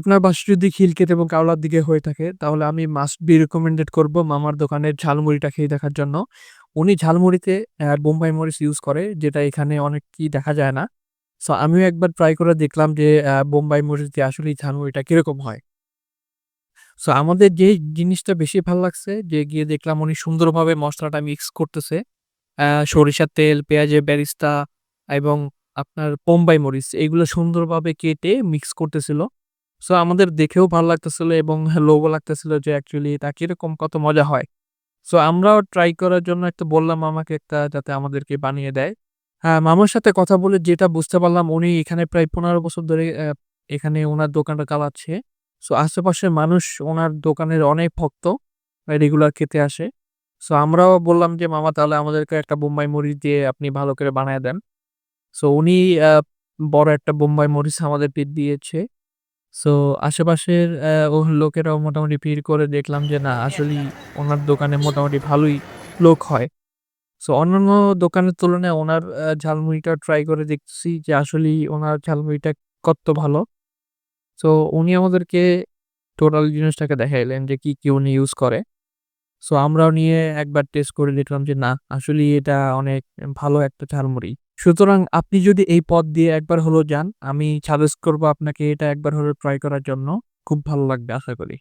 আপনার বাসা যদি খিলক্ষেত এবং কাওলার দিকে হয়ে থাকে তাহলে আমি মাস্ট বি রিকমেন্ডেড করব মামার দোকানের ঝালমুড়িটা খেয়ে দেখার জন্য। উনি ঝালমুড়িতে বোম্বাই মরিচ ইউজ করে যেটা এখানে অনেকই দেখা যায় না। সো আমিও একবার ট্রাই করে দেখলাম যে বোম্বাই মরিচ দিয়ে আসলেই ঝালমুড়িটা কিরকম হয়। সো আমাদের যেই জিনিসটা বেশি ভাল লাগছে যে গিয়ে দেখলাম উনি সুন্দরভাবে মসলাটা মিক্স করতেছে। সরিষার তেল, পেঁয়াজের বেরেস্তা এবং আপনার বোম্বাই মরিচ এগুলো সুন্দরভাবে কেটে মিক্স করতেছিল। সো আমাদের দেখেও ভাল লাগতেছিল এবং লোভও লাগতেছিল যে অ্যাকচুয়ালি এটা কিরকম কত মজা হয়। সো আমরাও ট্রাই করার জন্য একটা বললাম মামাকে একটা যাতে আমাদেরকে বানিয়ে দেয়। হ্যাঁ, মামার সাথে কথা বলে যেটা বুঝতে পারলাম উনি এখানে প্রায় ১৫ বছর ধরে এখানে উনার দোকানটা চালাচ্ছে। সো আশেপাশের মানুষ উনার দোকানের অনেক ভক্ত। রেগুলার খেতে আসে। সো আমরাও বললাম যে, "মামা তাহলে আমাদেরকে একটা বোম্বাই মরিচ দিয়ে আপনি ভালো করে বানায়া দেন।" সো উনি আ বড় একটা বোম্বাই মরিচ আমাদেরকে দিয়েছে। সো আশেপাশের লোকেরাও মোটামুটি ভিড় করে দেখলাম যে না আসলেই উনার দোকানে মোটামুটি ভালোই লোক হয়। সো অন্যান্য দোকানের তুলনায় উনার ঝালমুড়িটা ট্রাই করে দেখতেছি যে আসলেই উনার ঝালমুড়িটা কত্ত ভালো। সো উনি আমাদেরকে টোটাল জিনিসটাকে দেখাইলেন যে কি উনি ইউজ করে। সো আমরাও নিয়ে একবার টেস্ট করে দেখলাম যে না আসলেই এটা অনেক ভালো একটা ঝালমুড়ি। সুতরাং আপনি যদি এই পথ দিয়ে একবার হলেও যান, আমি সাজেস্ট করব আপনাকে এটা একবার হলেও ট্রাই করার জন্য। খুব ভালো লাগবে আশা করি।